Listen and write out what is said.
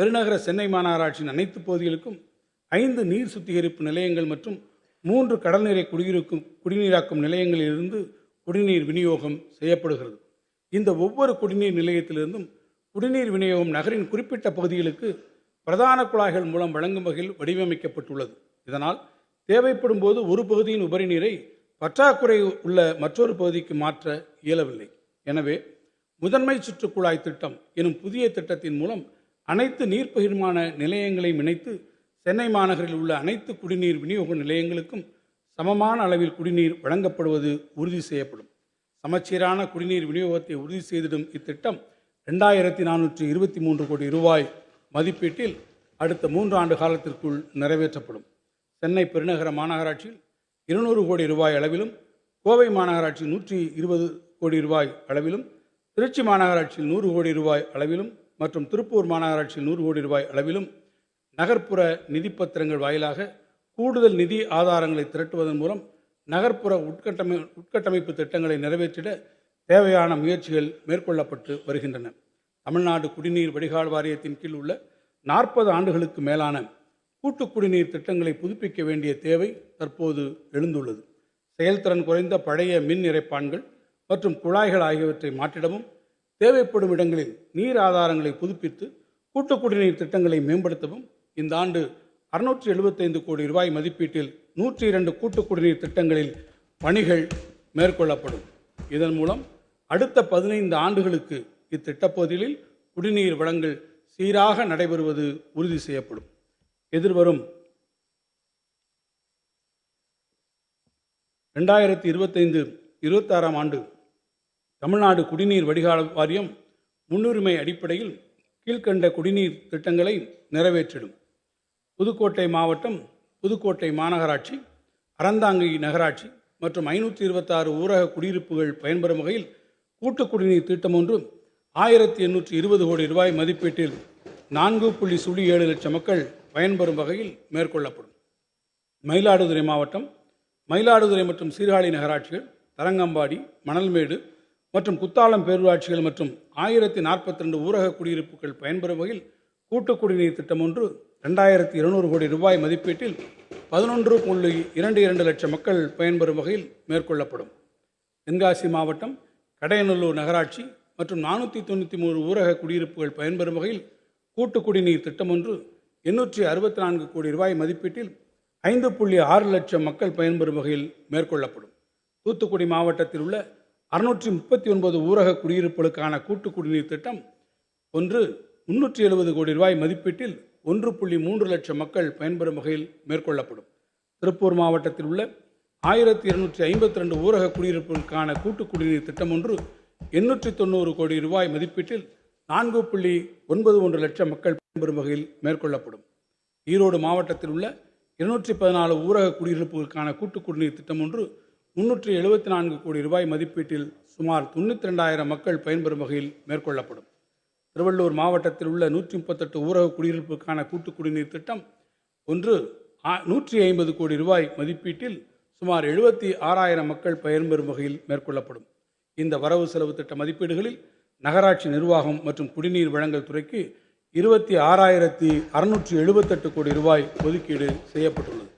பெருநகர சென்னை மாநகராட்சியின் அனைத்து பகுதிகளுக்கும் 5 நீர் சுத்திகரிப்பு நிலையங்கள் மற்றும் 3 கடல்நீரை குடிநீராக்கும் நிலையங்களிலிருந்து குடிநீர் விநியோகம் செய்யப்படுகிறது. இந்த ஒவ்வொரு குடிநீர் நிலையத்திலிருந்தும் குடிநீர் விநியோகம் நகரின் குறிப்பிட்ட பகுதிகளுக்கு பிரதான குழாய்கள் மூலம் வழங்கும் வகையில் வடிவமைக்கப்பட்டுள்ளது. இதனால் தேவைப்படும் போது ஒரு பகுதியின் உபரி நீரை பற்றாக்குறை உள்ள மற்றொரு பகுதிக்கு மாற்ற இயலவில்லை. எனவே முதன்மை சுற்று குழாய் திட்டம் எனும் புதிய திட்டத்தின் மூலம் அனைத்து நீர் பகிர்மான நிலையங்களையும் இணைத்து சென்னை மாநகரில் உள்ள அனைத்து குடிநீர் விநியோக நிலையங்களுக்கும் சமமான அளவில் குடிநீர் வழங்கப்படுவது உறுதி செய்யப்படும். சமச்சீரான குடிநீர் விநியோகத்தை உறுதி செய்திடும் இத்திட்டம் 2423 கோடி ரூபாய் மதிப்பீட்டில் அடுத்த 3 ஆண்டு காலத்திற்குள் நிறைவேற்றப்படும். சென்னை பெருநகர மாநகராட்சியில் 200 கோடி ரூபாய் அளவிலும், கோவை மாநகராட்சியில் 120 கோடி ரூபாய் அளவிலும், திருச்சி மாநகராட்சியில் 100 கோடி ரூபாய் அளவிலும் மற்றும் திருப்பூர் மாநகராட்சியில் 100 கோடி ரூபாய் அளவிலும் நகர்ப்புற நிதிப்பத்திரங்கள் வாயிலாக கூடுதல் நிதி ஆதாரங்களை திரட்டுவதன் மூலம் நகர்ப்புற உட்கட்டமைப்பு திட்டங்களை நிறைவேற்றிட தேவையான முயற்சிகள் மேற்கொள்ளப்பட்டு வருகின்றன. தமிழ்நாடு குடிநீர் வடிகால் வாரியத்தின் கீழ் உள்ள 40 ஆண்டுகளுக்கு மேலான கூட்டு குடிநீர் திட்டங்களை புதுப்பிக்க வேண்டிய தேவை தற்போது எழுந்துள்ளது. செயல்திறன் குறைந்த பழைய மின் இறைப்பான்கள் மற்றும் குழாய்கள் ஆகியவற்றை மாற்றிடவும், தேவைப்படும் இடங்களில் நீர் ஆதாரங்களை புதுப்பித்து கூட்டு குடிநீர் திட்டங்களை மேம்படுத்தவும் இந்த ஆண்டு 675 கோடி ரூபாய் மதிப்பீட்டில் 102 கூட்டு குடிநீர் திட்டங்களில் பணிகள் மேற்கொள்ளப்படும். இதன் மூலம் அடுத்த 15 ஆண்டுகளுக்கு இத்திட்டப்பகுதிகளில் குடிநீர் வழங்கல் சீராக நடைபெறுவது உறுதி செய்யப்படும். எதிர்வரும் 2025-26 ஆண்டு தமிழ்நாடு குடிநீர் வடிகால் வாரியம் முன்னுரிமை அடிப்படையில் கீழ்கண்ட குடிநீர் திட்டங்களை நிறைவேற்றிடும். புதுக்கோட்டை மாவட்டம், புதுக்கோட்டை மாநகராட்சி, அறந்தாங்கி நகராட்சி மற்றும் 526 ஊரக குடியிருப்புகள் பயன்பெறும் வகையில் கூட்டு குடிநீர் திட்டம் ஒன்று 1820 கோடி ரூபாய் மதிப்பீட்டில் 4.7 லட்சம் மக்கள் பயன்பெறும் வகையில் மேற்கொள்ளப்படும். மயிலாடுதுறை மாவட்டம், மயிலாடுதுறை மற்றும் சீர்காழி நகராட்சிகள், தரங்கம்பாடி, மணல்மேடு மற்றும் குத்தாலம் பேரூராட்சிகள் மற்றும் 1042 ஊரக குடியிருப்புகள் பயன்பெறும் வகையில் கூட்டு குடிநீர் திட்டம் ஒன்று 2200 கோடி ரூபாய் மதிப்பீட்டில் 11.22 லட்சம் மக்கள் பயன்பெறும் வகையில் மேற்கொள்ளப்படும். தென்காசி மாவட்டம், கடையநல்லூர் நகராட்சி மற்றும் 493 ஊரக குடியிருப்புகள் பயன்பெறும் வகையில் கூட்டு குடிநீர் திட்டம் ஒன்று 864 கோடி ரூபாய் மதிப்பீட்டில் 5.6 லட்சம் மக்கள் பயன்பெறும் வகையில் மேற்கொள்ளப்படும். தூத்துக்குடி மாவட்டத்தில் உள்ள 639 ஊரக குடியிருப்புகளுக்கான கூட்டு குடிநீர் திட்டம் ஒன்று 370 கோடி ரூபாய் மதிப்பீட்டில் 1.3 லட்சம் மக்கள் பயன்பெறும் வகையில் மேற்கொள்ளப்படும். திருப்பூர் மாவட்டத்தில் உள்ள 1252 ஊரக குடியிருப்புகளுக்கான கூட்டு குடிநீர் திட்டம் ஒன்று 890 கோடி ரூபாய் மதிப்பீட்டில் 4.91 லட்சம் மக்கள் பயன்பெறும் வகையில் மேற்கொள்ளப்படும். ஈரோடு மாவட்டத்தில் உள்ள 214 ஊரக குடியிருப்புகளுக்கான கூட்டு குடிநீர் திட்டம் ஒன்று 374 கோடி ரூபாய் மதிப்பீட்டில் சுமார் 92,000 மக்கள் பயன்பெறும் வகையில் மேற்கொள்ளப்படும். திருவள்ளூர் மாவட்டத்தில் உள்ள 138 ஊரக குடியிருப்புக்கான கூட்டு குடிநீர் திட்டம் ஒன்று 150 கோடி ரூபாய் மதிப்பீட்டில் சுமார் 76,000 மக்கள் பயன்பெறும் வகையில் மேற்கொள்ளப்படும். இந்த வரவு செலவு திட்ட மதிப்பீடுகளில் நகராட்சி நிர்வாகம் மற்றும் குடிநீர் வழங்கல் துறைக்கு 26,678 கோடி ரூபாய் ஒதுக்கீடு செய்யப்பட்டுள்ளது.